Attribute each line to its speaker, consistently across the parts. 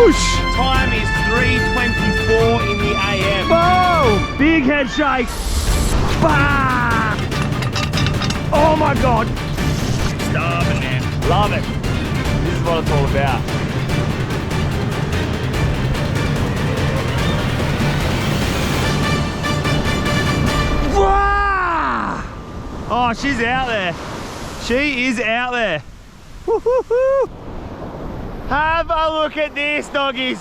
Speaker 1: Whoosh!
Speaker 2: Time is 3:24 in the AM.
Speaker 1: Whoa! Big head shake. Bah! Oh my God.
Speaker 2: Starving, man.
Speaker 1: Love it. This is what it's all about. Wah! Oh, she's out there. She is out there. Woo-hoo-hoo. Have a look at this, doggies.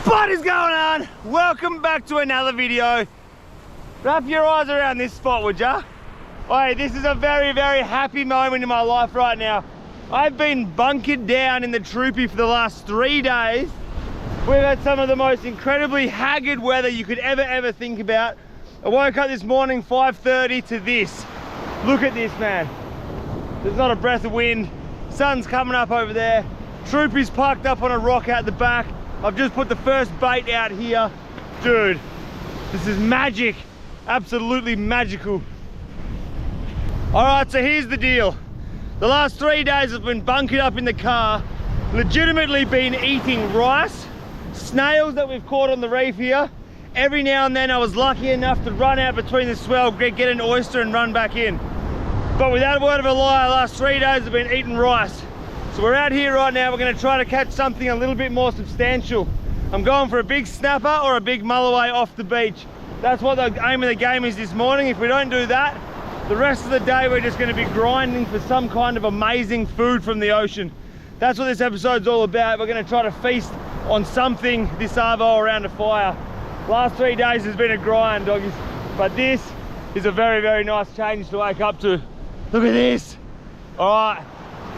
Speaker 1: What is going on? Welcome back to another video. Wrap your eyes around this spot, would ya? Hey, this is a very, very happy moment in my life right now. I've been bunkered down in the troopy for the last 3 days. We've had some of the most incredibly haggard weather you could ever think about. I woke up this morning 5:30 to this. Look at this, man. There's not a breath of wind. Sun's coming up over there. Troopy's parked up on a rock out the back. I've just put the first bait out here. Dude, this is magic. Absolutely magical. All right, so here's the deal. The last 3 days I've been bunkered up in the car, legitimately been eating rice, snails that we've caught on the reef here. Every now and then I was lucky enough to run out between the swell, get an oyster and run back in. But without a word of a lie, the last 3 days I've been eating rice. So we're out here right now, we're gonna try to catch something a little bit more substantial. I'm going for a big snapper or a big mulloway off the beach. That's what the aim of the game is this morning. If we don't do that, the rest of the day we're just gonna be grinding for some kind of amazing food from the ocean. That's what this episode's all about. We're gonna try to feast on something this arvo around a fire. Last 3 days has been a grind, doggies. But this is a very, very nice change to wake up to. Look at this. All right.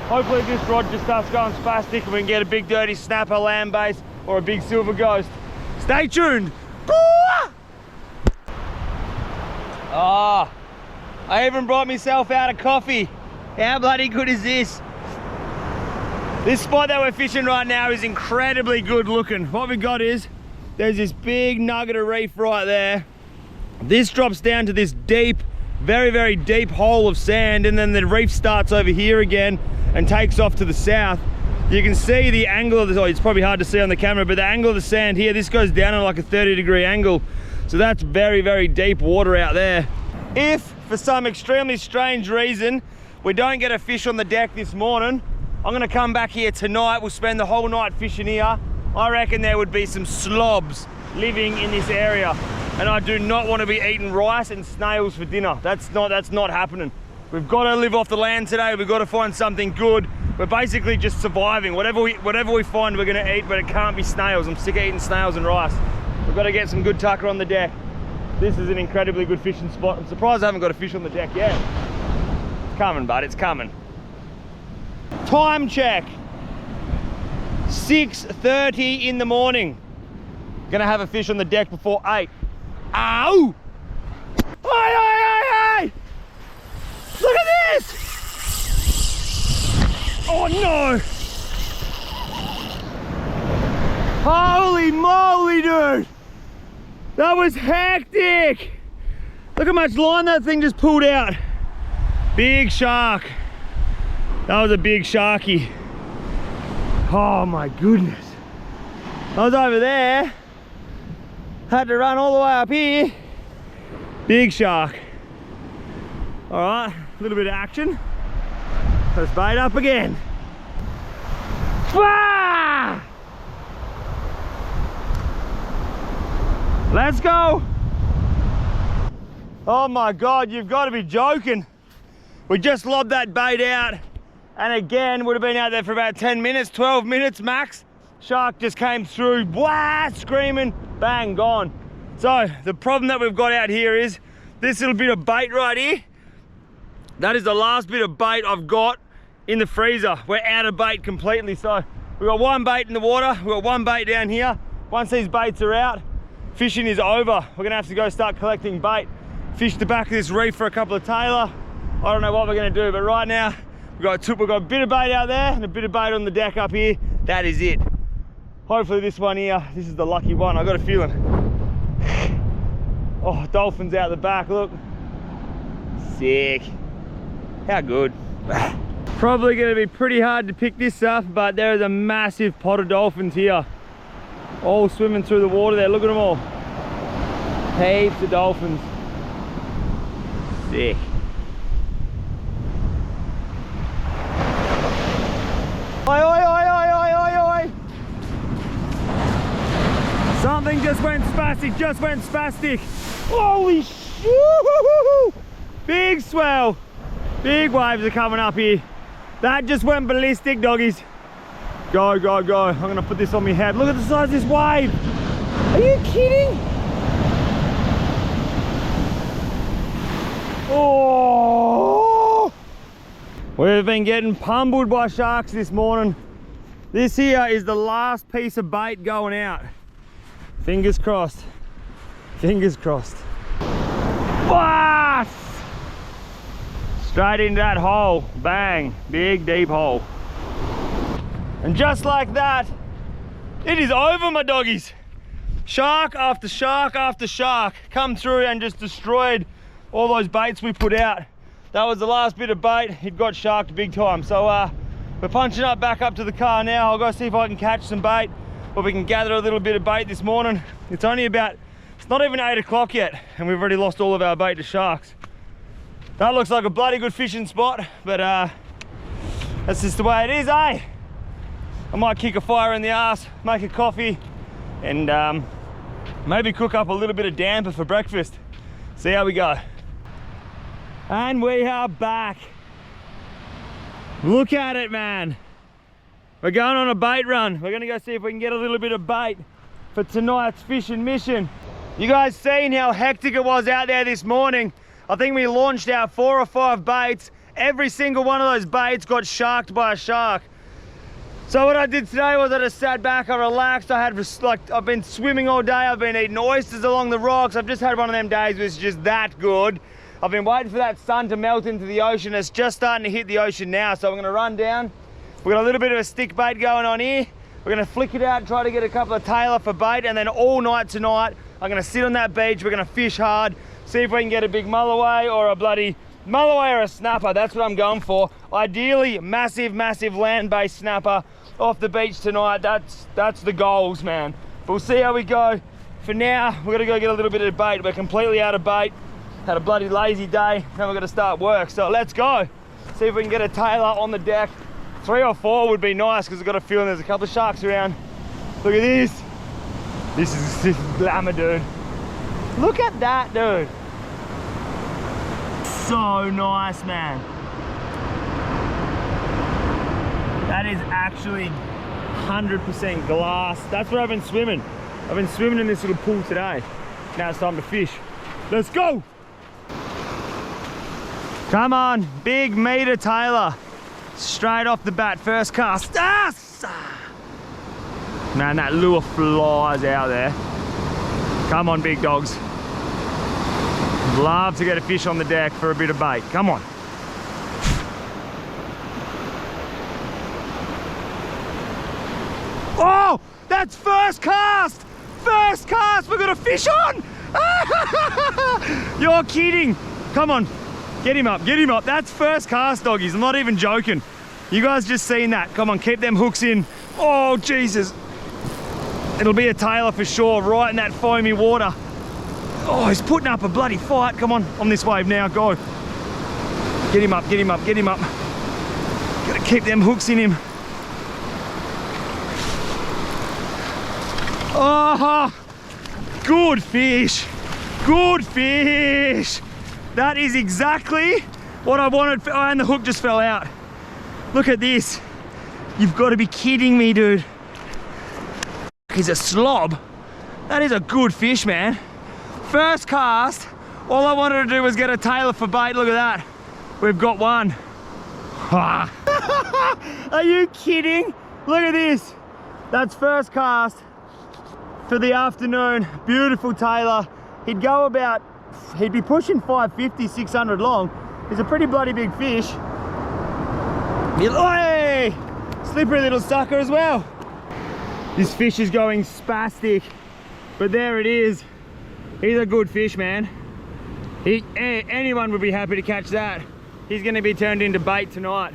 Speaker 1: Hopefully this rod just starts going spastic and we can get a big dirty snapper, land base, or a big silver ghost. Stay tuned. Oh, I even brought myself out a coffee. How bloody good is this? This spot that we're fishing right now is incredibly good looking. What we got is, there's this big nugget of reef right there. This drops down to this deep, very, very deep hole of sand, and then the reef starts over here again and takes off to the south. You can see the angle of the, oh, it's probably hard to see on the camera, but the angle of the sand here, this goes down on like a 30-degree angle. So that's very, very deep water out there. If for some extremely strange reason we don't get a fish on the deck this morning, I'm gonna come back here tonight. We'll spend the whole night fishing here. I reckon there would be some slobs living in this area. And I do not want to be eating rice and snails for dinner. That's not happening. We've got to live off the land today. We've got to find something good. We're basically just surviving. Whatever we find, we're going to eat, but it can't be snails. I'm sick of eating snails and rice. We've got to get some good tucker on the deck. This is an incredibly good fishing spot. I'm surprised I haven't got a fish on the deck yet. It's coming, bud, it's coming. Time check. 6:30 in the morning. Gonna have a fish on the deck before 8. Ow! Hey! Look at this! Oh no! Holy moly, dude! That was hectic! Look how much line that thing just pulled out. Big shark. That was a big sharky. Oh my goodness. I was over there. Had to run all the way up here. Big shark. All right, a little bit of action. Let's bait up again. Ah! Let's go. Oh my God, you've got to be joking. We just lobbed that bait out, and again, would have been out there for about 10 minutes, 12 minutes max. Shark just came through, blah, screaming, bang, gone. So the problem that we've got out here is this little bit of bait right here. That is the last bit of bait I've got in the freezer. We're out of bait completely. So we've got one bait in the water, we've got one bait down here. Once these baits are out, fishing is over. We're gonna have to go start collecting bait. Fish the back of this reef for a couple of tailor. I don't know what we're gonna do, but right now, we've got a bit of bait out there and a bit of bait on the deck up here. That is it. Hopefully this one here, this is the lucky one. I got a feeling. Oh, dolphins out the back, look. Sick. How good. Probably gonna be pretty hard to pick this up, but there is a massive pot of dolphins here. All swimming through the water there, look at them all. Heaps of dolphins. Sick. Oi, oi, oi, oi, oi, oi, oi. Something just went spastic, Holy shit! Big swell. Big waves are coming up here. That just went ballistic, doggies. Go, go, go. I'm gonna put this on my head. Look at the size of this wave. Are you kidding? Oh! We've been getting pummeled by sharks this morning. This here is the last piece of bait going out. Fingers crossed. Fingers crossed. Blast! Straight into that hole. Bang. Big, deep hole. And just like that, it is over, my doggies. Shark after shark after shark come through and just destroyed all those baits we put out. That was the last bit of bait. It got sharked big time. So we're punching up back up to the car now. I'll go see if I can catch some bait, or we can gather a little bit of bait this morning. It's only about, it's not even 8 o'clock yet, and we've already lost all of our bait to sharks. That looks like a bloody good fishing spot, but that's just the way it is, eh? I might kick a fire in the ass, make a coffee, and maybe cook up a little bit of damper for breakfast. See how we go. And we are back. Look at it, man. We're going on a bait run. We're gonna go see if we can get a little bit of bait for tonight's fishing mission. You guys seen how hectic it was out there this morning? I think we launched out 4 or 5 baits. Every single one of those baits got sharked by a shark. So what I did today was I just sat back, I relaxed. I've been swimming all day. I've been eating oysters along the rocks. I've just had one of them days which is just that good. I've been waiting for that sun to melt into the ocean. It's just starting to hit the ocean now. So I'm gonna run down. We've got a little bit of a stick bait going on here. We're gonna flick it out and try to get a couple of tailor for bait. And then all night tonight, I'm gonna sit on that beach. We're gonna fish hard, see if we can get a big mulloway or a bloody mulloway or a snapper. That's what I'm going for. Ideally, massive, massive land-based snapper off the beach tonight. That's the goals, man. But we'll see how we go. For now, we're gonna go get a little bit of bait. We're completely out of bait. Had a bloody lazy day. Now we're gonna start work. So let's go. See if we can get a tailor on the deck. 3 or 4 would be nice because I've got a feeling there's a couple of sharks around. Look at this. This is glamour, dude. Look at that, dude. So nice, man. That is actually 100% glass. That's what I've been swimming. I've been swimming in this little pool today. Now it's time to fish. Let's go. Come on, big meter tailor. Straight off the bat, first cast. Ah! Man, that lure flies out there. Come on, big dogs. Love to get a fish on the deck for a bit of bait. Come on. Oh, that's first cast. First cast, we've got a fish on. You're kidding. Come on, get him up, get him up. That's first cast, doggies. I'm not even joking. You guys just seen that. Come on, keep them hooks in. Oh, Jesus. It'll be a tailor for sure, right in that foamy water. Oh, he's putting up a bloody fight. Come on this wave now, go. Get him up, get him up, get him up. Gotta keep them hooks in him. Oh, good fish, good fish. That is exactly what I wanted. Oh, and the hook just fell out. Look at this. You've got to be kidding me, dude. He's a slob. That is a good fish, man. First cast, all I wanted to do was get a tailor for bait. Look at that. We've got one. Are you kidding? Look at this. That's first cast for the afternoon. Beautiful tailor. He'd be pushing 550, 600 long. He's a pretty bloody big fish. Hey! Slippery little sucker as well. This fish is going spastic, but there it is. He's a good fish, man. Anyone would be happy to catch that. He's gonna be turned into bait tonight.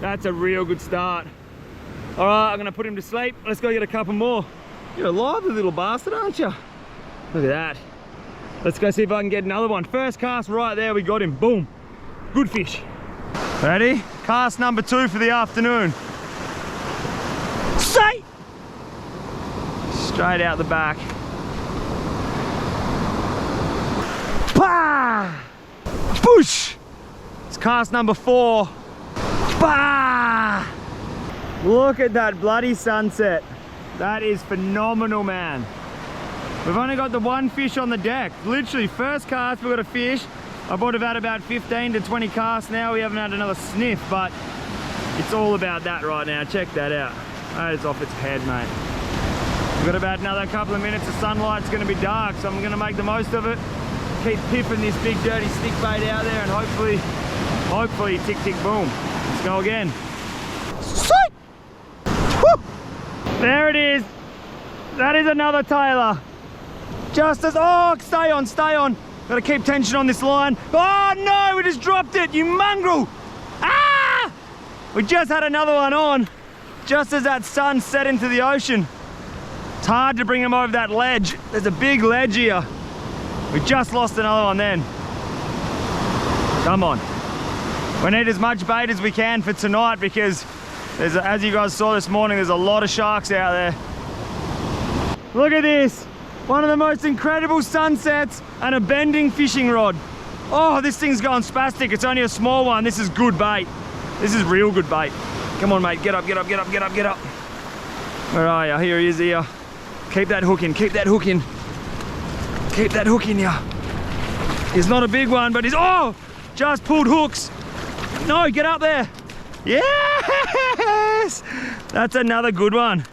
Speaker 1: That's a real good start. All right, I'm gonna put him to sleep. Let's go get a couple more. You're a lively little bastard, aren't you? Look at that. Let's go see if I can get another one. First cast right there, we got him. Boom. Good fish. Ready? Cast number 2 for the afternoon. Say! Straight out the back. Bah! Boosh! It's cast number 4. Bah! Look at that bloody sunset. That is phenomenal, man. We've only got the one fish on the deck. Literally, first cast, we got a fish. I would have had about 15 to 20 casts now. We haven't had another sniff, but it's all about that right now. Check that out. That is off its head, mate. We've got about another couple of minutes of sunlight. It's going to be dark, so I'm going to make the most of it. Keep pipping this big dirty stick bait out there, and hopefully, tick, tick, boom. Let's go again. Woo! There it is. That is another Taylor. Just as, oh, stay on. Gotta keep tension on this line. Oh no, we just dropped it, you mongrel. Ah! We just had another one on, just as that sun set into the ocean. It's hard to bring him over that ledge. There's a big ledge here. We just lost another one then. Come on. We need as much bait as we can for tonight because as you guys saw this morning, there's a lot of sharks out there. Look at this. One of the most incredible sunsets and a bending fishing rod. Oh, this thing's going spastic. It's only a small one. This is good bait. This is real good bait. Come on, mate. Get up. Where are you? Here he is here. Keep that hook in. Keep that hook in here. He's not a big one, but he's, oh, just pulled hooks. No, get up there. Yes! That's another good one.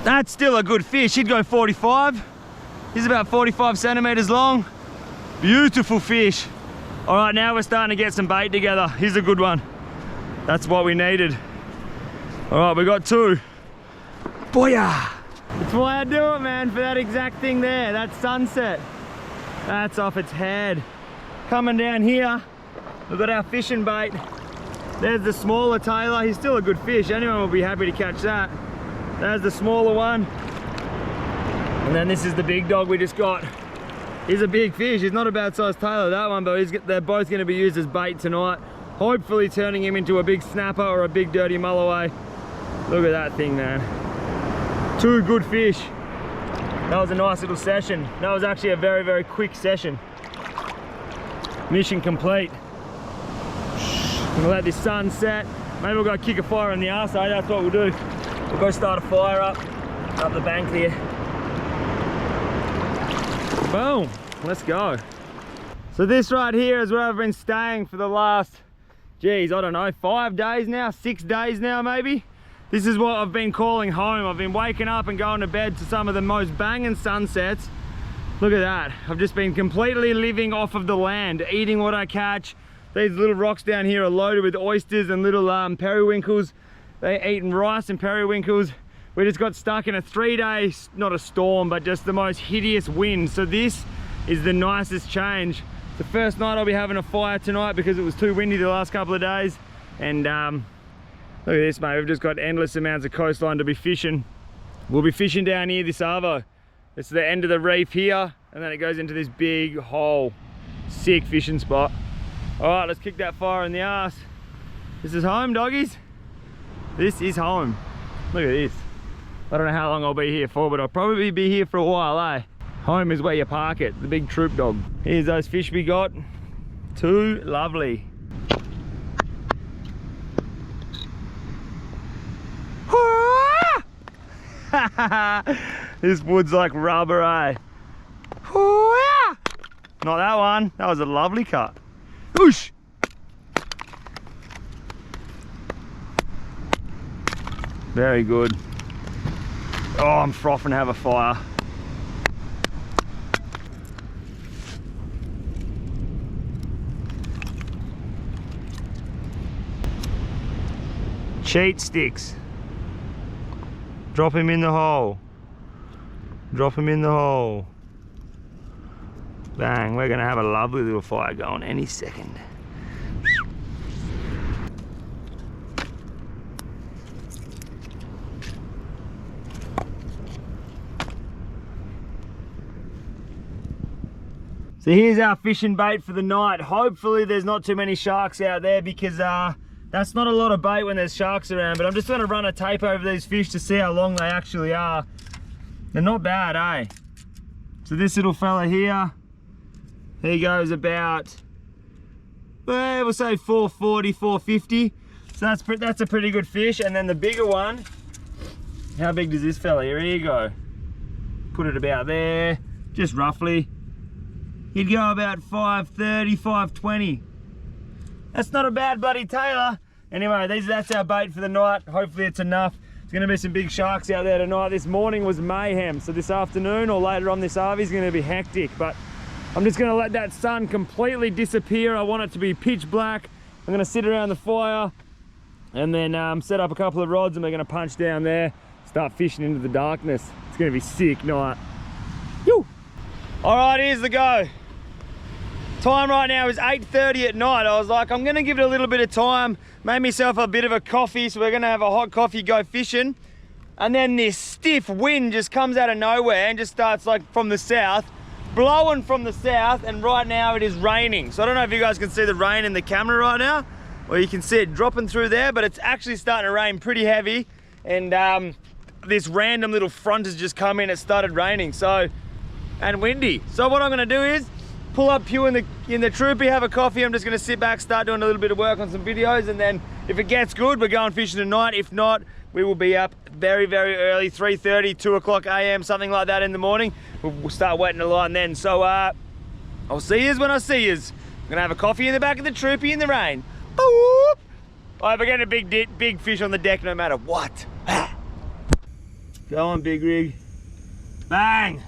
Speaker 1: That's still a good fish. He'd go 45. He's about 45 centimeters long. Beautiful fish. All right, now we're starting to get some bait together. Here's a good one. That's what we needed. All right, we got 2. Booyah! That's why I do it, man, for that exact thing there, that sunset. That's off its head. Coming down here, we've got our fishing bait. There's the smaller Taylor. He's still a good fish. Anyone will be happy to catch that. There's the smaller one. And then this is the big dog we just got. He's a big fish. He's not a bad sized Taylor, that one, but they're both going to be used as bait tonight. Hopefully turning him into a big snapper or a big dirty mulloway. Look at that thing, man. 2 good fish. That was a nice little session. That was actually a very, very quick session. Mission complete. We'll let this sun set. Maybe we'll go kick a fire in the arse, eh? That's what we'll do. We'll go start a fire up the bank there. Boom, let's go. So this right here is where I've been staying for the last, geez, I don't know, 5 days now, 6 days now maybe. This is what I've been calling home. I've been waking up and going to bed to some of the most banging sunsets. Look at that. I've just been completely living off of the land, eating what I catch. These little rocks down here are loaded with oysters and little periwinkles. They're eating rice and periwinkles. We just got stuck in a 3-day, not a storm, but just the most hideous wind. So this is the nicest change. The first night I'll be having a fire tonight because it was too windy the last couple of days. And look at this, mate. We've just got endless amounts of coastline to be fishing. We'll be fishing down here this arvo. It's the end of the reef here, and then it goes into this big hole. Sick fishing spot. All right, let's kick that fire in the ass. This is home, doggies. This is home. Look at this. I don't know how long I'll be here for, but I'll probably be here for a while, eh? Home is where you park it, the big troop dog. Here's those fish we got. 2 lovely. This wood's like rubber, eh? Not that one. That was a lovely cut. Whoosh! Very good. Oh, I'm frothing to have a fire. Cheat sticks. Drop him in the hole. Drop him in the hole. Bang, we're gonna have a lovely little fire going any second. So here's our fishing bait for the night. Hopefully there's not too many sharks out there, because that's not a lot of bait when there's sharks around. But I'm just going to run a tape over these fish to see how long they actually are. They're not bad, eh? So this little fella here, he goes about, well, we'll say 440, 450. So that's a pretty good fish. And then the bigger one, how big does this fella? Here you go. Put it about there, just roughly. He'd go about 530, 520. That's not a bad bloody Taylor. Anyway, that's our bait for the night. Hopefully it's enough. There's gonna be some big sharks out there tonight. This morning was mayhem. So this afternoon or later on this RV is gonna be hectic, but I'm just gonna let that sun completely disappear. I want it to be pitch black. I'm gonna sit around the fire and then set up a couple of rods, and we're gonna punch down there, start fishing into the darkness. It's gonna be sick night. Yoo! All right, here's the go. Time right now is 8:30 at night. I was like, I'm gonna give it a little bit of time, made myself a bit of a coffee, so we're gonna have a hot coffee, go fishing. And then this stiff wind just comes out of nowhere and just starts like from the south, blowing from the south, and right now it is raining. So I don't know if you guys can see the rain in the camera right now, or you can see it dropping through there, but it's actually starting to rain pretty heavy. And this random little front has just come in, it started raining, and windy. So what I'm gonna do is pull up Pew in the troopy, have a coffee. I'm just gonna sit back, start doing a little bit of work on some videos, and then if it gets good, we're going fishing tonight. If not, we will be up very, very early, 3:30, 2 o'clock AM, something like that in the morning. We'll start wetting the line then. So I'll see yous when I see yous. I'm gonna have a coffee in the back of the troopy in the rain. Boop. I hope I get a big fish on the deck no matter what. Go on, big rig. Bang.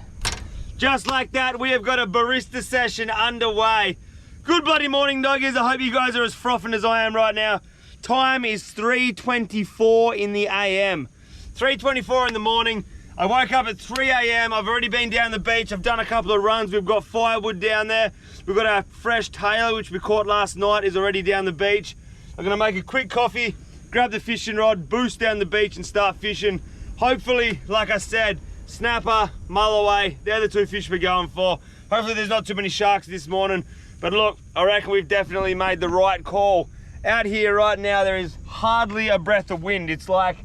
Speaker 1: Just like that, we have got a barista session underway. Good bloody morning, doggies. I hope you guys are as frothing as I am right now. Time is 3:24 in the AM. 3:24 in the morning. I woke up at 3 AM. I've already been down the beach. I've done a couple of runs. We've got firewood down there. We've got our fresh tailor, which we caught last night, is already down the beach. I'm gonna make a quick coffee, grab the fishing rod, boost down the beach and start fishing. Hopefully, like I said, snapper, mulloway, they're the two fish we're going for. Hopefully there's not too many sharks this morning. But look, I reckon we've definitely made the right call. Out here right now, there is hardly a breath of wind. It's like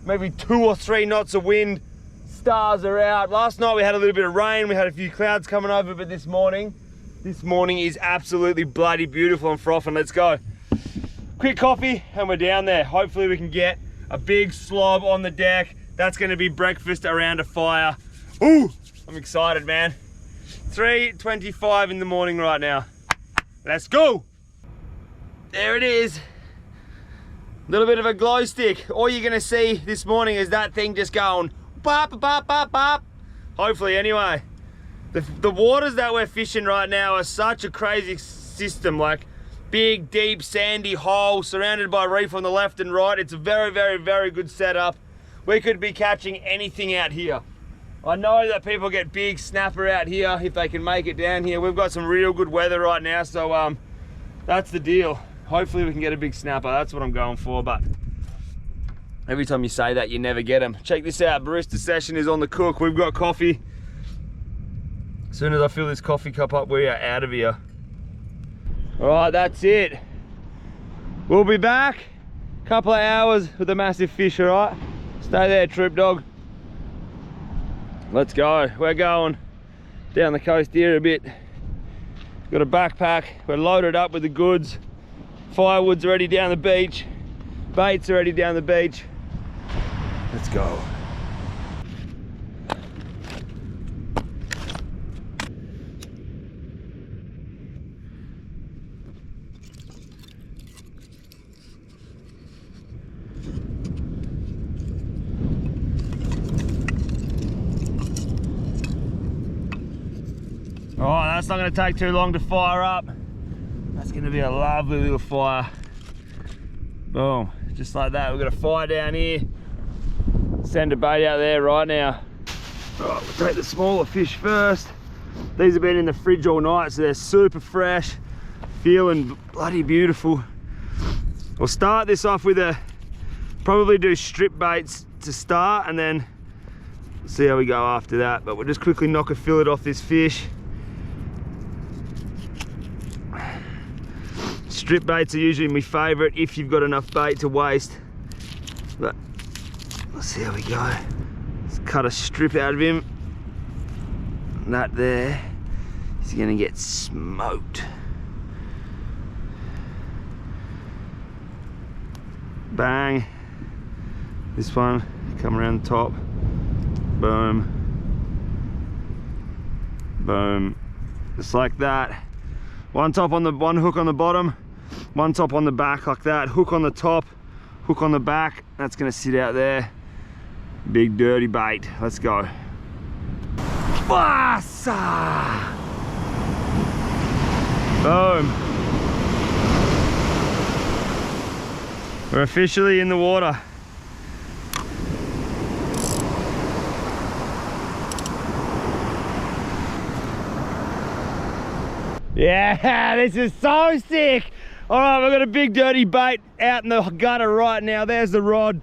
Speaker 1: maybe 2 or 3 knots of wind. Stars are out. Last night we had a little bit of rain. We had a few clouds coming over, but this morning is absolutely bloody beautiful and frothing. Let's go. Quick coffee and we're down there. Hopefully we can get a big slob on the deck. That's gonna be breakfast around a fire. Ooh, I'm excited, man. 3:25 in the morning right now. Let's go. There it is. Little bit of a glow stick. All you're gonna see this morning is that thing just going bop, bop, bop, bop. Hopefully, anyway. The waters that we're fishing right now are such a crazy system, like big, deep, sandy hole surrounded by reef on the left and right. It's a very, very, very good setup. We could be catching anything out here. I know that people get big snapper out here if they can make it down here. We've got some real good weather right now, so that's the deal. Hopefully we can get a big snapper. That's what I'm going for, but every time you say that, you never get them. Check this out, barista session is on the cook. We've got coffee. As soon as I fill this coffee cup up, we are out of here. All right, that's it. We'll be back a couple of hours with a massive fish, all right? Stay there, troop dog. Let's go. We're going down the coast here a bit. Got a backpack. We're loaded up with the goods. Firewood's already down the beach. Bait's already down the beach. Let's go. Oh, that's not going to take too long to fire up. That's going to be a lovely little fire. Boom, just like that. We've got a fire down here. Send a bait out there right now. Right, we'll take the smaller fish first. These have been in the fridge all night, so they're super fresh, feeling bloody beautiful. We'll start this off with probably do strip baits to start, and then see how we go after that. But we'll just quickly knock a fillet off this fish. Strip baits are usually my favourite if you've got enough bait to waste. But let's see how we go. Let's cut a strip out of him. And that there, he's gonna get smoked. Bang. This one, come around the top. Boom. Boom. Just like that. One hook on the bottom, one top on the back like that. Hook on the top, hook on the back. That's gonna sit out there. Big dirty bait. Let's go. Bassa! Boom. We're officially in the water. Yeah, this is so sick. All right, we've got a big dirty bait out in the gutter right now. There's the rod.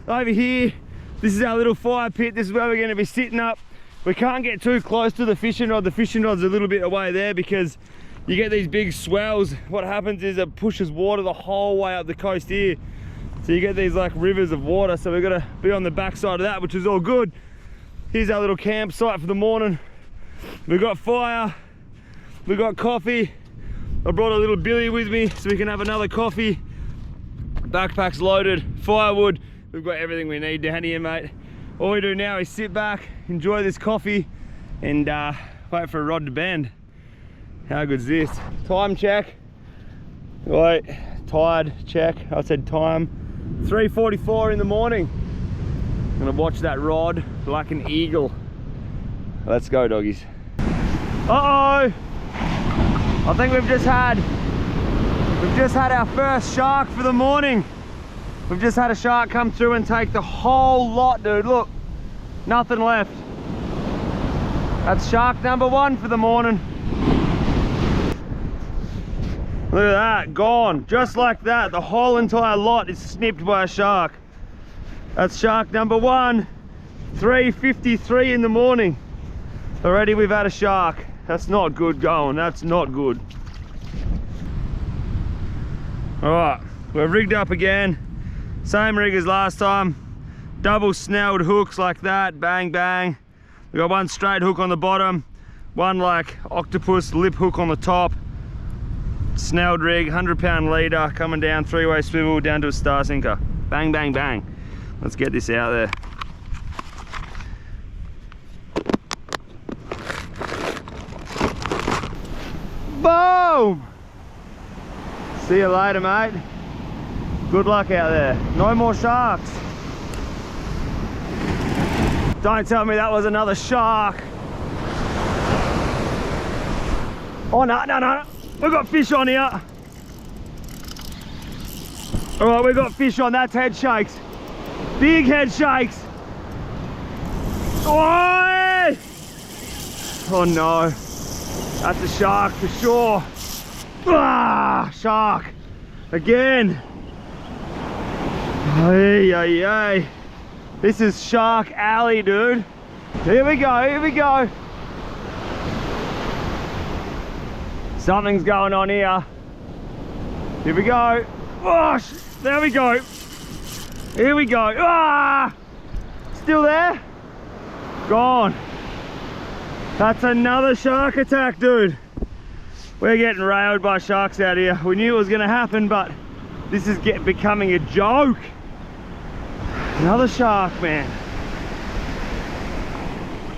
Speaker 1: Over here, this is our little fire pit. This is where we're gonna be sitting up. We can't get too close to the fishing rod. The fishing rod's a little bit away there because you get these big swells. What happens is it pushes water the whole way up the coast here. So you get these like rivers of water. So we've got to be on the back side of that, which is all good. Here's our little campsite for the morning. We've got fire. We've got coffee. I brought a little billy with me so we can have another coffee. Backpack's loaded, firewood. We've got everything we need down here, mate. All we do now is sit back, enjoy this coffee, and wait for a rod to bend. How good's this? Time check. Wait, tide check. I said time. 3:44 in the morning. I'm gonna watch that rod like an eagle. Let's go, doggies. Uh-oh! I think we've just had our first shark for the morning. We've just had a shark come through and take the whole lot, dude. Look, nothing left. That's shark number one for the morning. Look at that, gone. Just like that, the whole entire lot is snipped by a shark. That's shark number one. 3:53 in the morning. Already we've had a shark. That's not good going, that's not good. All right, we're rigged up again. Same rig as last time. Double snelled hooks like that, bang, bang. We got one straight hook on the bottom, one like octopus lip hook on the top. Snelled rig, 100-pound leader, coming down, three-way swivel down to a star sinker. Bang, bang, bang. Let's get this out there. Boom! See you later, mate. Good luck out there. No more sharks. Don't tell me that was another shark. Oh, no, no, no. We've got fish on here. All right, we've got fish on. That's head shakes. Big head shakes. Oi! Oh, no. That's a shark for sure. Ah, shark. Again. Hey, hey, hey. This is Shark Alley, dude. Here we go, here we go. Something's going on here. Here we go. Oh, there we go. Here we go. Ah! Still there? Gone. That's another shark attack, dude. We're getting railed by sharks out here. We knew it was gonna happen, but this is becoming a joke. Another shark, man.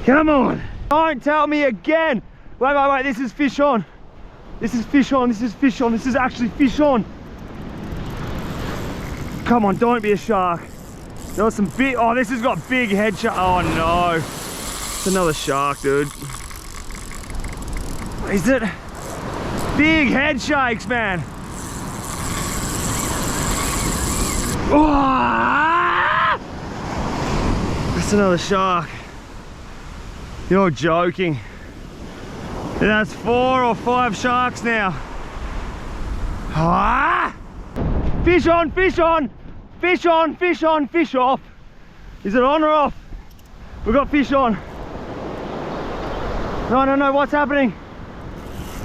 Speaker 1: Come on. Don't tell me again. Wait, wait, wait, this is fish on. This is fish on, this is fish on, this is actually fish on. Come on, don't be a shark. There was some big, oh, this has got big head shark. Oh no. It's another shark, dude. Is it? Big head shakes, man. Oh, that's another shark. You're joking. That's 4 or 5 sharks now. Ah! Fish on, fish on, fish on, fish on, fish off. Is it on or off? We've got fish on. No, no, no, what's happening?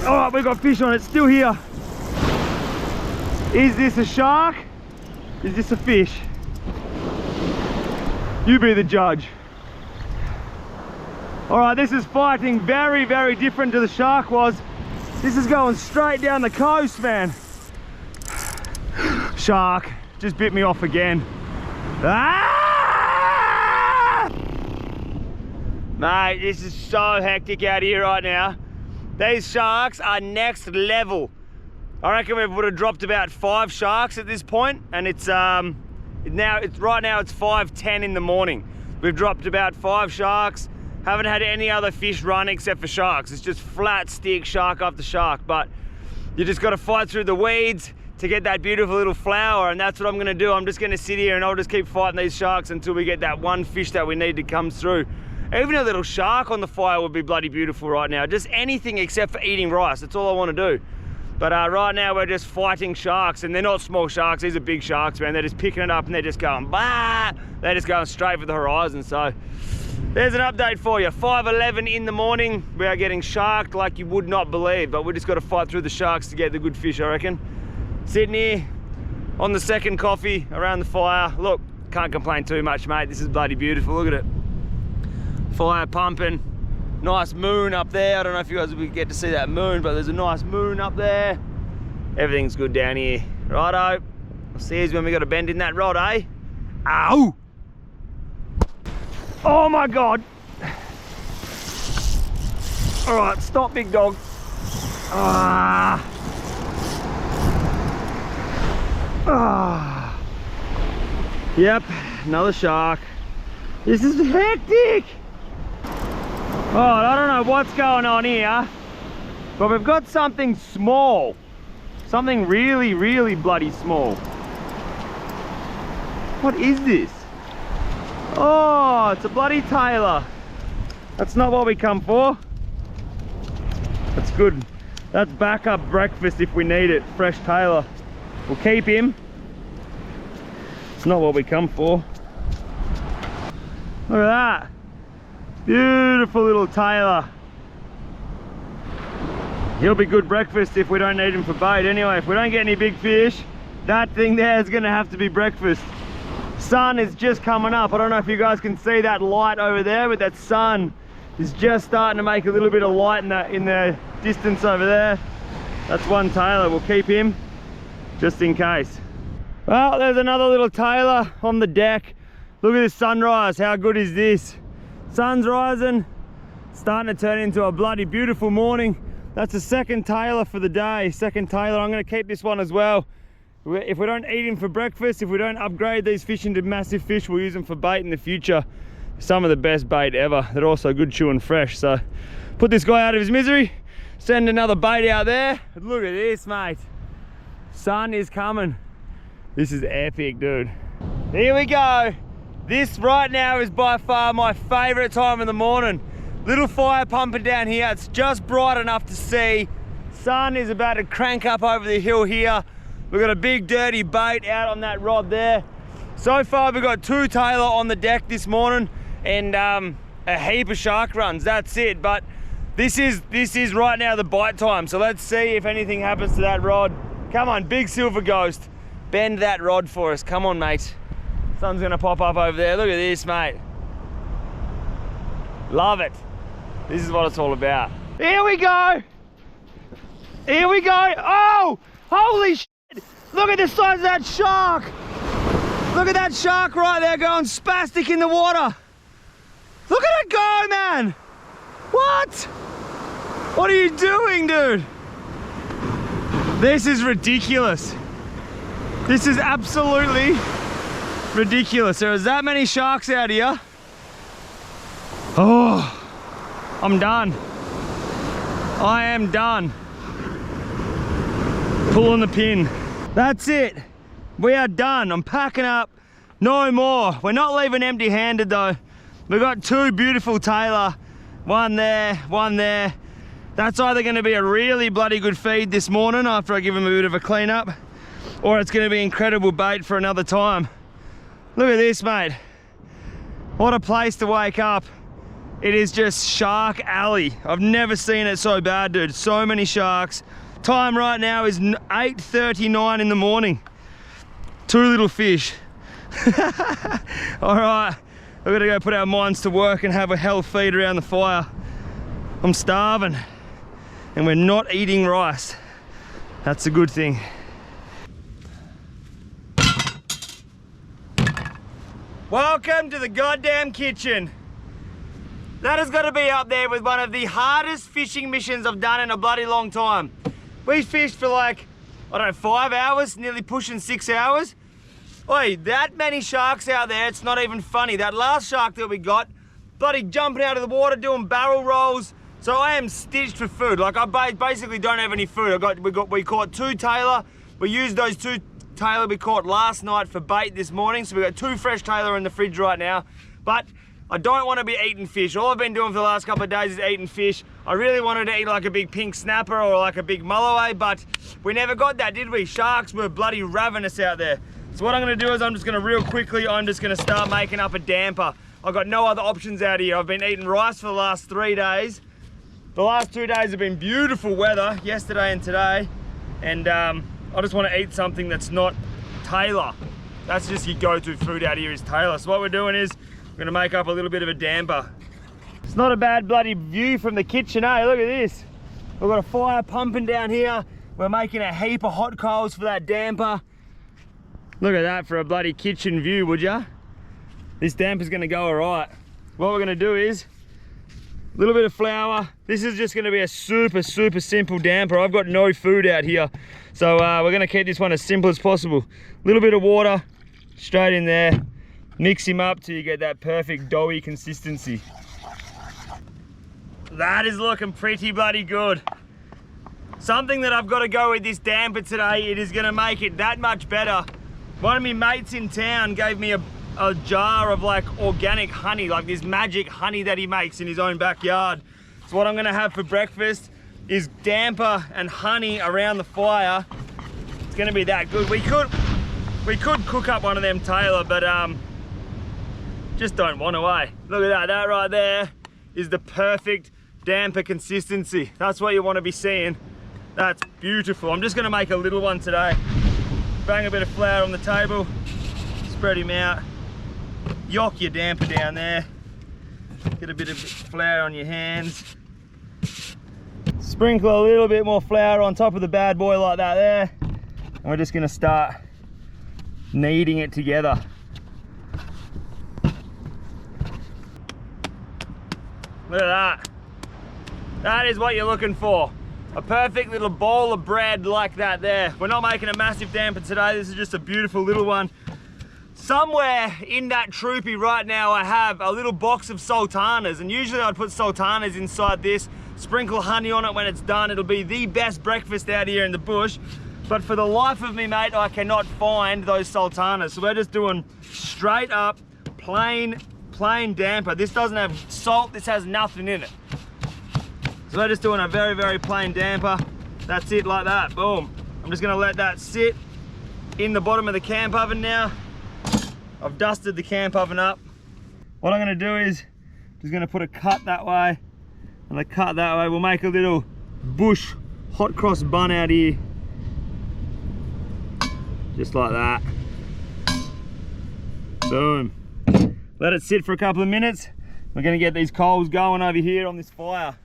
Speaker 1: All right, we've got fish on, it's still here. Is this a shark? Is this a fish? You be the judge. All right, this is fighting very, very different to the shark was. This is going straight down the coast, man. Shark just bit me off again. Ah! Mate, this is so hectic out here right now. These sharks are next level. I reckon we would have dropped about 5 sharks at this point, and it's right now it's 5:10 in the morning. We've dropped about 5 sharks. Haven't had any other fish run except for sharks. It's just flat stick, shark after shark. But you just got to fight through the weeds to get that beautiful little flower, and that's what I'm gonna do. I'm just gonna sit here and I'll just keep fighting these sharks until we get that one fish that we need to come through. Even a little shark on the fire would be bloody beautiful right now. Just anything except for eating rice. That's all I want to do. But right now we're just fighting sharks, and they're not small sharks. These are big sharks, man. They're just picking it up and they're just going, bah! They're just going straight for the horizon. So there's an update for you. 5:11 in the morning. We are getting sharked like you would not believe, but we just got to fight through the sharks to get the good fish, I reckon. Sitting here on the second coffee around the fire. Look, can't complain too much, mate. This is bloody beautiful. Look at it. Fire pumping. Nice moon up there. I don't know if you guys will get to see that moon, but there's a nice moon up there. Everything's good down here. Righto. I'll see you when we got a bend in that rod, eh? Ow! Oh my God. All right, stop, big dog. Ah. Ah. Yep, another shark. This is hectic. Oh, I don't know what's going on here, but we've got something small. Something really, really bloody small. What is this? Oh, it's a bloody tailor. That's not what we come for. That's good. That's backup breakfast if we need it. Fresh tailor. We'll keep him. It's not what we come for. Look at that. Beautiful little tailor. He'll be good breakfast if we don't need him for bait. Anyway, if we don't get any big fish, that thing there is going to have to be breakfast. Sun is just coming up. I don't know if you guys can see that light over there, but that sun is just starting to make a little bit of light in the distance over there. That's one tailor. We'll keep him just in case. Well, there's another little tailor on the deck. Look at this sunrise. How good is this? Sun's rising, starting to turn into a bloody beautiful morning. That's the second tailor for the day. Second tailor. I'm going to keep this one as well. If we don't eat him for breakfast, if we don't upgrade these fish into massive fish, we'll use them for bait in the future. Some of the best bait ever. They're also good chewing fresh. So put this guy out of his misery, send another bait out there. Look at this, mate. Sun is coming. This is epic, dude. Here we go. This right now is by far my favorite time in the morning. Little fire pumping down here. It's just bright enough to see. Sun is about to crank up over the hill here. We've got a big dirty bait out on that rod there. So far we've got 2 tailor on the deck this morning and a heap of shark runs. That's it. But this is right now the bite time. So let's see if anything happens to that rod. Come on, big silver ghost. Bend that rod for us. Come on, mate. Sun's gonna pop up over there. Look at this, mate. Love it. This is what it's all about. Here we go. Here we go. Oh, holy shit. Look at the size of that shark. Look at that shark right there going spastic in the water. Look at it go, man. What? What are you doing, dude? This is ridiculous. This is absolutely ridiculous. There is that many sharks out here. Oh, I'm done. I am done. Pulling the pin. That's it. We are done. I'm packing up. No more. We're not leaving empty-handed though. We've got 2 beautiful tailor. One there, one there. That's either going to be a really bloody good feed this morning after I give him a bit of a clean up, or it's going to be incredible bait for another time. Look at this, mate. What a place to wake up. It is just shark alley. I've never seen it so bad, dude. So many sharks, Time right now is 8:39 in the morning. 2 little fish. All right, we're gonna go put our minds to work and have a hell feed around the fire. I'm starving and we're not eating rice. That's a good thing. Welcome to the goddamn kitchen. That has got to be up there with one of the hardest fishing missions I've done in a bloody long time. We fished for like, I don't know, 5 hours, nearly pushing 6 hours. Oi, that many sharks out there, it's not even funny. That last shark that we got, bloody jumping out of the water, doing barrel rolls. So I am stitched for food. Like I basically don't have any food. We caught 2 tailor. We used those 2 tailor we caught last night for bait this morning. So we got 2 fresh tailor in the fridge right now. But I don't want to be eating fish. All I've been doing for the last couple of days is eating fish. I really wanted to eat like a big pink snapper or like a big mulloway, but we never got that, did we? Sharks were bloody ravenous out there. So what I'm gonna do is I'm just gonna start making up a damper. I've got no other options out here. I've been eating rice for the last 3 days. The last 2 days have been beautiful weather, yesterday and today. And I just wanna eat something that's not tailor. That's just your go-to food out here is tailor. So what we're doing is, we're gonna make up a little bit of a damper. It's not a bad bloody view from the kitchen, eh? Look at this. We've got a fire pumping down here. We're making a heap of hot coals for that damper. Look at that for a bloody kitchen view, would ya? This damper's gonna go all right. What we're gonna do is, a little bit of flour. This is just gonna be a super, super simple damper. I've got no food out here. So we're gonna keep this one as simple as possible. A little bit of water, straight in there. Mix him up till you get that perfect doughy consistency. That is looking pretty bloody good. Something that I've got to go with this damper today, it is gonna make it that much better. One of my mates in town gave me a jar of like organic honey, like this magic honey that he makes in his own backyard. So what I'm gonna have for breakfast is damper and honey around the fire. It's gonna be that good. We could cook up one of them tailor, but just don't want to, eh? Look at that, that right there is the perfect damper consistency. That's what you want to be seeing. That's beautiful. I'm just gonna make a little one today. Bang a bit of flour on the table, spread him out, yock your damper down there, get a bit of flour on your hands, sprinkle a little bit more flour on top of the bad boy like that there, and we're just gonna start kneading it together. Look at that. That is what you're looking for. A perfect little bowl of bread like that there. We're not making a massive damper today. This is just a beautiful little one. Somewhere in that troopy right now, I have a little box of sultanas, and usually I'd put sultanas inside this, sprinkle honey on it when it's done. It'll be the best breakfast out here in the bush. But for the life of me, mate, I cannot find those sultanas. So we're just doing straight up plain damper. This doesn't have salt, this has nothing in it. So we're just doing a very, very plain damper. That's it, like that, boom. I'm just gonna let that sit in the bottom of the camp oven now. I've dusted the camp oven up. What I'm gonna do is, just gonna put a cut that way, and a cut that way. We'll make a little bush hot cross bun out here. Just like that. Boom. Let it sit for a couple of minutes. We're gonna get these coals going over here on this fire.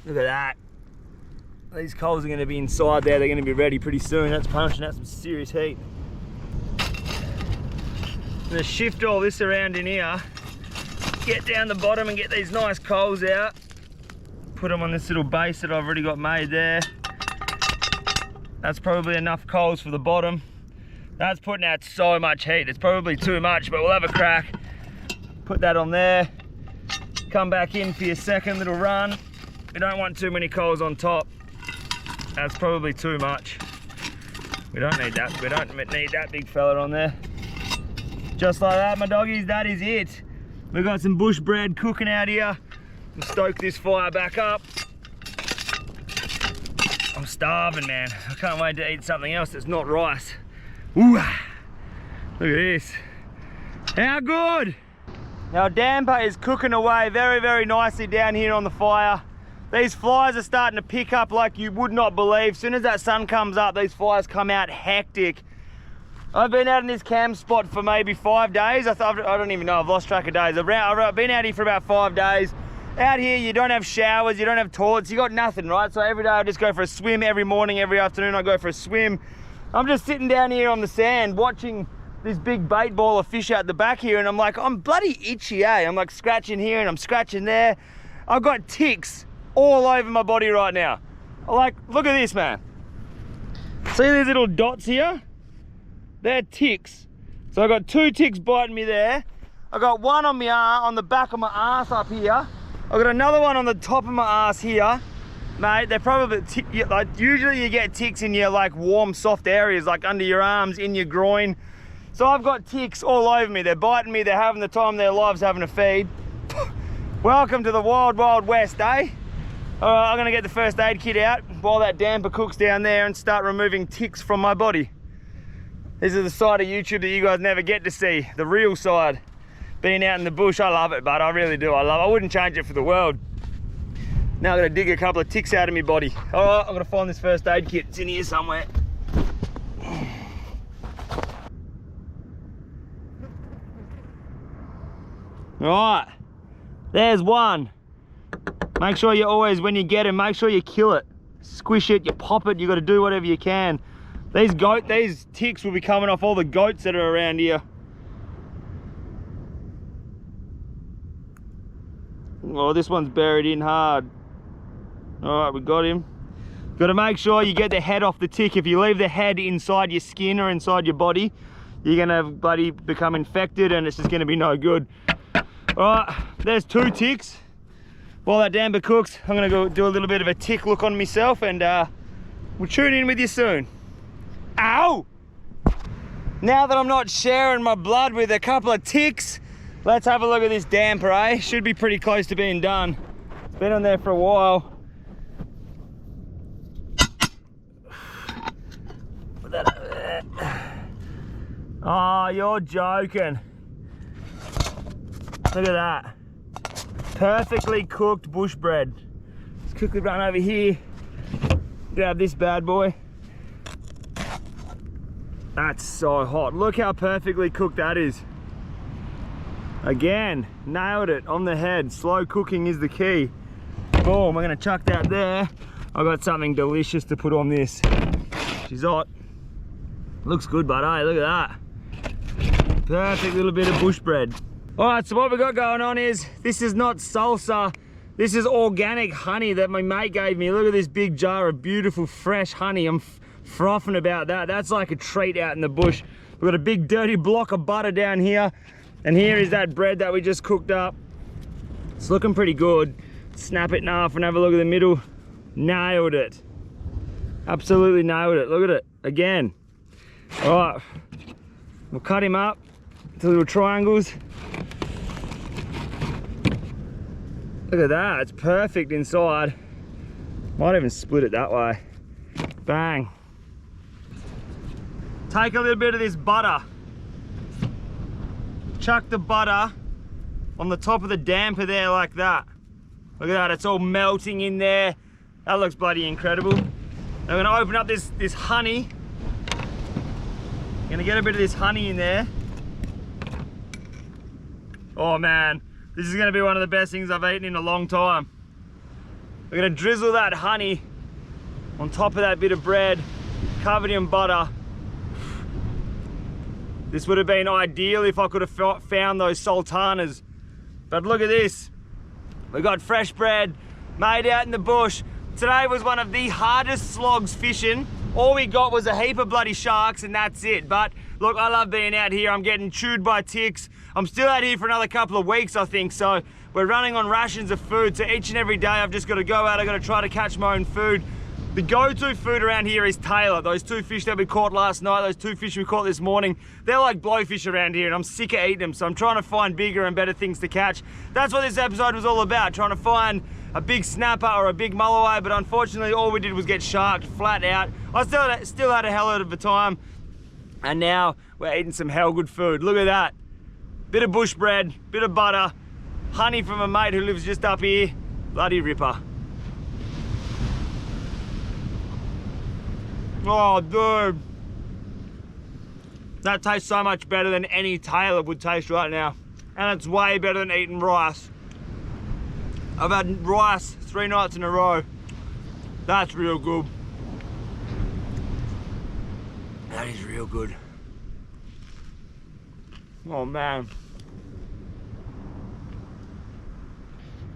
Speaker 1: Look at that. These coals are gonna be inside there. They're gonna be ready pretty soon. That's punching out some serious heat. I'm gonna shift all this around in here, get down the bottom and get these nice coals out. Put them on this little base that I've already got made there. That's probably enough coals for the bottom. That's putting out so much heat. It's probably too much, but we'll have a crack. Put that on there. Come back in for your second little run. We don't want too many coals on top. That's probably too much. We don't need that. We don't need that big fella on there. Just like that, my doggies, that is it. We've got some bush bread cooking out here. We'll stoke this fire back up. I'm starving, man. I can't wait to eat something else that's not rice. Ooh, look at this. How good? Our damper is cooking away very, very nicely down here on the fire. These flies are starting to pick up like you would not believe. As soon as that sun comes up, these flies come out hectic. I've been out in this camp spot for maybe 5 days. I don't even know, I've lost track of days. I've been out here for about 5 days. Out here, you don't have showers, you don't have toilets, you got nothing, right? So every day I just go for a swim. Every morning, every afternoon I go for a swim. I'm just sitting down here on the sand watching this big bait ball of fish out the back here, and I'm like, I'm bloody itchy, eh? I'm like scratching here and I'm scratching there. I've got ticks all over my body right now. Like, look at this, man. See these little dots here? They're ticks. So I got 2 ticks biting me there. I got one on my arm, on the back of my ass up here. I got another one on the top of my ass here. Mate, they're probably, like, usually you get ticks in your like warm, soft areas, like under your arms, in your groin. So I've got ticks all over me. They're biting me, they're having the time of their lives having a feed. Welcome to the wild, wild west, eh? I'm gonna get the first aid kit out while that damper cooks down there and start removing ticks from my body. This is the side of YouTube that you guys never get to see, the real side. Being out in the bush, I love it, but I really do. I wouldn't change it for the world. Now I'm gonna dig a couple of ticks out of my body. All right, I'm gonna find this first aid kit. It's in here somewhere. All right, there's one. Make sure you always, when you get him, make sure you kill it. Squish it, you pop it, you gotta do whatever you can. These ticks will be coming off all the goats that are around here. Oh, this one's buried in hard. All right, we got him. Gotta make sure you get the head off the tick. If you leave the head inside your skin or inside your body, you're gonna bloody become infected and it's just gonna be no good. All right, there's 2 ticks. While that damper cooks, I'm gonna go do a little bit of a tick look on myself, and we'll tune in with you soon. Ow! Now that I'm not sharing my blood with a couple of ticks, let's have a look at this damper, eh? Should be pretty close to being done. It's been on there for a while. Put that over there. Oh, you're joking. Look at that. Perfectly cooked bush bread. Let's quickly run over here, grab this bad boy. That's so hot. Look how perfectly cooked that is. Again, nailed it on the head. Slow cooking is the key. Boom, I'm gonna chuck that there. I've got something delicious to put on this. She's hot. Looks good, but hey, look at that. Perfect little bit of bush bread. All right, so what we got going on is, this is not salsa. This is organic honey that my mate gave me. Look at this big jar of beautiful fresh honey. I'm frothing about that. That's like a treat out in the bush. We've got a big dirty block of butter down here. And here is that bread that we just cooked up. It's looking pretty good. Snap it in half and have a look at the middle. Nailed it. Absolutely nailed it. Look at it again. All right, we'll cut him up into little triangles. Look at that, it's perfect inside. Might even split it that way. Bang. Take a little bit of this butter. Chuck the butter on the top of the damper there like that. Look at that, it's all melting in there. That looks bloody incredible. I'm gonna open up this honey. Gonna get a bit of this honey in there. Oh man, this is gonna be one of the best things I've eaten in a long time. We're gonna drizzle that honey on top of that bit of bread, covered in butter. This would have been ideal if I could have found those sultanas. But look at this. We got fresh bread made out in the bush. Today was one of the hardest slogs fishing. All we got was a heap of bloody sharks and that's it. But look, I love being out here. I'm getting chewed by ticks. I'm still out here for another couple of weeks, I think. So we're running on rations of food. So each and every day I've just got to go out. I've got to try to catch my own food. The go-to food around here is tailor. Those 2 fish that we caught last night, those 2 fish we caught this morning, they're like blowfish around here and I'm sick of eating them. So I'm trying to find bigger and better things to catch. That's what this episode was all about, trying to find a big snapper or a big mulloway, but unfortunately all we did was get sharked flat out. I still had a hell of a time, and now we're eating some hell good food. Look at that. Bit of bush bread, bit of butter, honey from a mate who lives just up here. Bloody ripper. Oh, dude. That tastes so much better than any tailor would taste right now. And it's way better than eating rice. I've had rice 3 nights in a row. That's real good. That is real good. Oh man.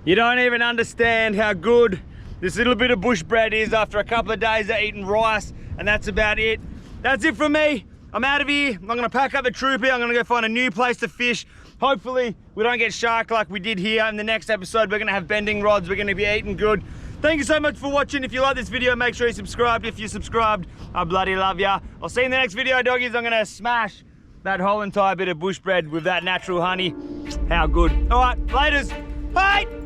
Speaker 1: You don't even understand how good this little bit of bush bread is after a couple of days of eating rice, and that's about it. That's it from me. I'm out of here. I'm gonna pack up the troopy. I'm gonna go find a new place to fish. Hopefully we don't get shark like we did here. In the next episode, we're gonna have bending rods. We're gonna be eating good. Thank you so much for watching. If you like this video, make sure you subscribe. If you're subscribed, I bloody love ya. I'll see you in the next video, doggies. I'm gonna smash that whole entire bit of bush bread with that natural honey. How good. All right, laters. Bye.